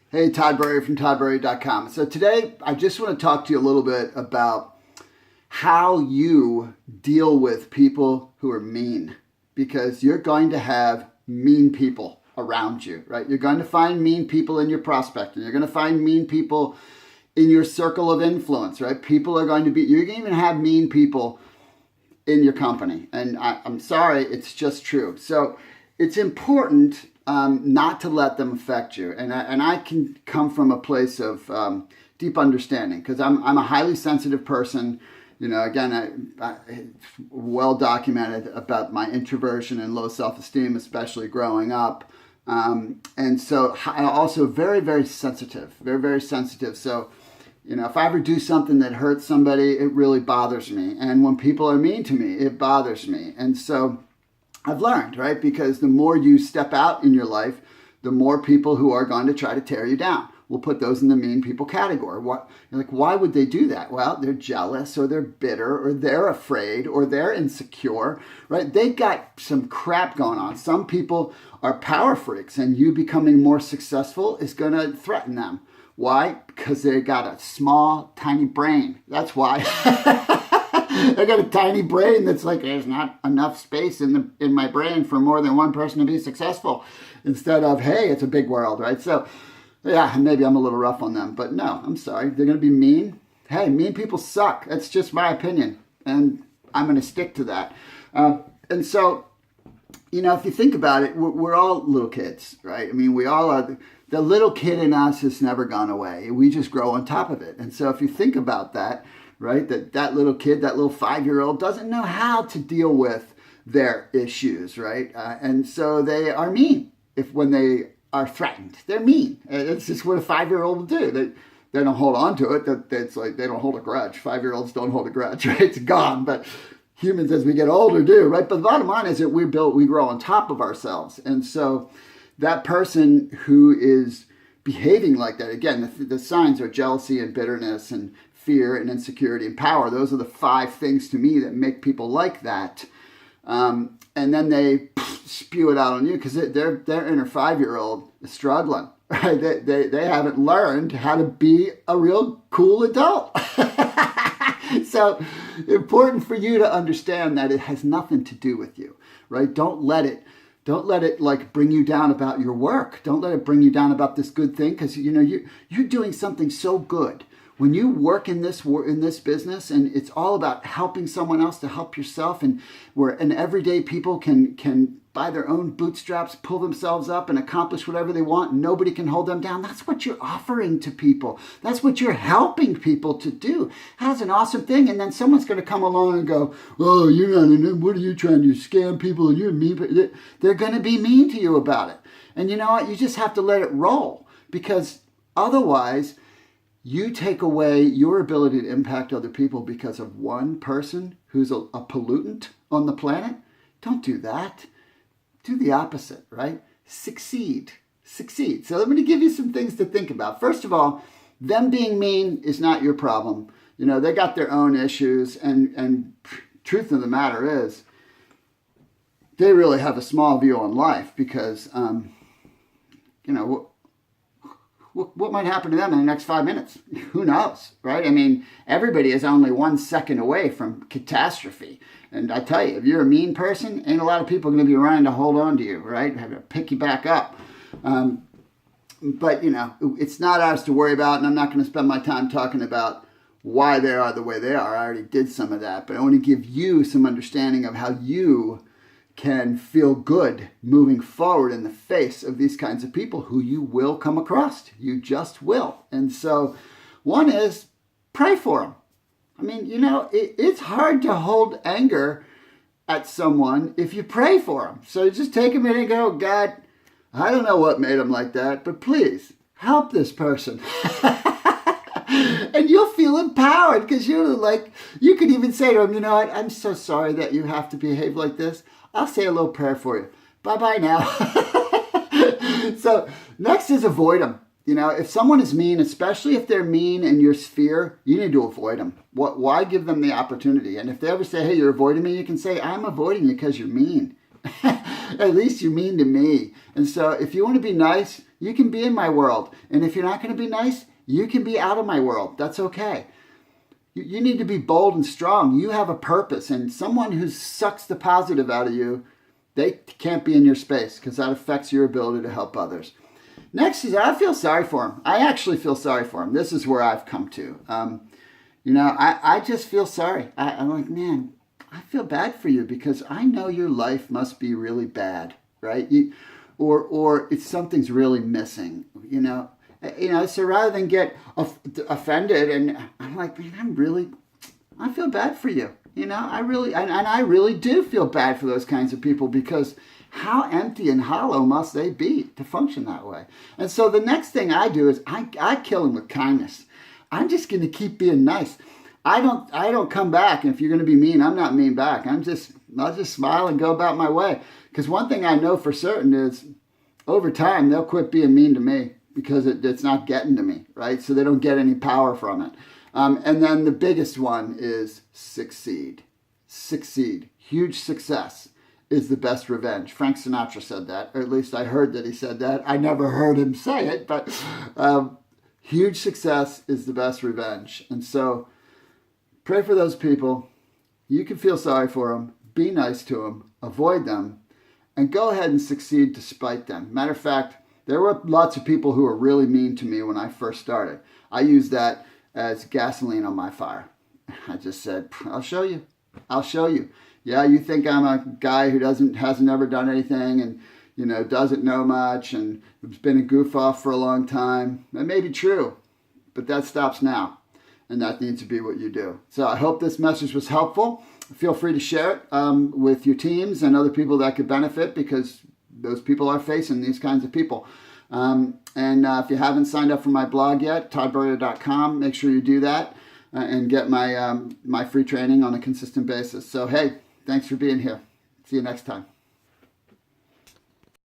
Hey, Todd Burry from toddburry.com. So today I just want to talk to you a little bit about how you deal with people who are mean, because you're going to have mean people around you, right? You're going to find mean people in your prospecting. You're going to find mean people in your circle of influence, right? People are going to be, you're going to even have mean people in your company. And I'm sorry, it's just true. So it's important not to let them affect you. And I can come from a place of deep understanding, because I'm a highly sensitive person. You know, again, it's well documented about my introversion and low self-esteem, especially growing up. And so also very, very sensitive, very, very sensitive. So, you know, if I ever do something that hurts somebody, it really bothers me. And when people are mean to me, it bothers me. And so I've learned, right? Because the more you step out in your life, the more people who are going to try to tear you down. We'll put those in the mean people category. You're like, why would they do that? Well, they're jealous, or they're bitter, or they're afraid, or they're insecure, right? They got some crap going on. Some people are power freaks, and you becoming more successful is going to threaten them. Why? Because they got a small, tiny brain. That's why. I got a tiny brain that's like, there's not enough space in my brain for more than one person to be successful. Instead of, hey, it's a big world, right? So, yeah, maybe I'm a little rough on them, but no, I'm sorry. They're going to be mean. Hey, mean people suck. That's just my opinion, and I'm going to stick to that. And so, you know, if you think about it, we're all little kids, right? I mean, we all are. The little kid in us has never gone away. We just grow on top of it. And so if you think about that, right, that little kid, that little 5-year-old doesn't know how to deal with their issues, right? And so they are mean. When they are threatened, they're mean. It's just what a 5-year-old will do. They don't hold on to it. It's like they don't hold a grudge. 5-year-olds don't hold a grudge, right? It's gone. But humans, as we get older, do, right? But the bottom line is that we grow on top of ourselves. And so that person who is behaving like that, again, the signs are jealousy and bitterness and fear and insecurity and power. Those are the 5 things to me that make people like that. And then they spew it out on you because their inner 5-year-old is struggling. Right? They haven't learned how to be a real cool adult. So important for you to understand that it has nothing to do with you, right? Don't let it like bring you down about your work. Don't let it bring you down about this good thing, because you know you're doing something so good. When you work in this business, and it's all about helping someone else to help yourself, and everyday people can by their own bootstraps pull themselves up and accomplish whatever they want. Nobody can hold them down. That's what you're offering to people. That's what you're helping people to do. That's an awesome thing. And then someone's going to come along and go, "Oh, you're not. What are you trying to scam people? And you're mean." They're going to be mean to you about it. And you know what? You just have to let it roll, because otherwise you take away your ability to impact other people because of one person who's a pollutant on the planet. Don't do that. Do the opposite, right? Succeed. So I'm going to give you some things to think about. First of all, them being mean is not your problem. You know, they got their own issues, and truth of the matter is, they really have a small view on life, because, you know, what might happen to them in the next 5 minutes? Who knows, right? I mean, everybody is only 1 second away from catastrophe. And I tell you, if you're a mean person, ain't a lot of people going to be around to hold on to you, right? Have to pick you back up. But, you know, it's not ours to worry about, and I'm not going to spend my time talking about why they are the way they are. I already did some of that. But I want to give you some understanding of how you can feel good moving forward in the face of these kinds of people who you will come across. You just will. And so one is pray for them. I mean, you know, it's hard to hold anger at someone if you pray for them. So just take a minute and go, "God, I don't know what made them like that, but please help this person." And you'll feel empowered, because you're like, you could even say to them, "You know what, I'm so sorry that you have to behave like this. I'll say a little prayer for you. Bye-bye now." So next is avoid them. You know, if someone is mean, especially if they're mean in your sphere, you need to avoid them. Why give them the opportunity? And if they ever say, "Hey, you're avoiding me," you can say, "I'm avoiding you because you're mean." At least you're mean to me. And so if you want to be nice, You can be in my world. And if you're not going to be nice, you can be out of my world. That's okay. You need to be bold and strong. You have a purpose. And someone who sucks the positive out of you, they can't be in your space because that affects your ability to help others. Next is I feel sorry for him. I actually feel sorry for him. This is where I've come to. I just feel sorry. I'm like, man, I feel bad for you because I know your life must be really bad, right? Or it's something's really missing, So rather than get offended, and I'm like, man, I feel bad for you. I really do feel bad for those kinds of people because how empty and hollow must they be to function that way? And so the next thing I do is I kill them with kindness. I'm just going to keep being nice. I don't come back, and if you're going to be mean, I'm not mean back. I'll just smile and go about my way. Because one thing I know for certain is over time they'll quit being mean to me because it's not getting to me, right? So they don't get any power from it. And then the biggest one is succeed. Succeed. Huge success is the best revenge. Frank Sinatra said that, or at least I heard that he said that. I never heard him say it, but huge success is the best revenge. And so pray for those people. You can feel sorry for them. Be nice to them. Avoid them. And go ahead and succeed despite them. Matter of fact, there were lots of people who were really mean to me when I first started. I used that as gasoline on my fire. I just said, I'll show you. I'll show you. Yeah, you think I'm a guy who hasn't ever done anything and, doesn't know much and has been a goof off for a long time. That may be true, but that stops now. And that needs to be what you do. So I hope this message was helpful. Feel free to share it with your teams and other people that could benefit because those people are facing these kinds of people. And if you haven't signed up for my blog yet, toddburrier.com, make sure you do that and get my free training on a consistent basis. So, hey, thanks for being here. See you next time.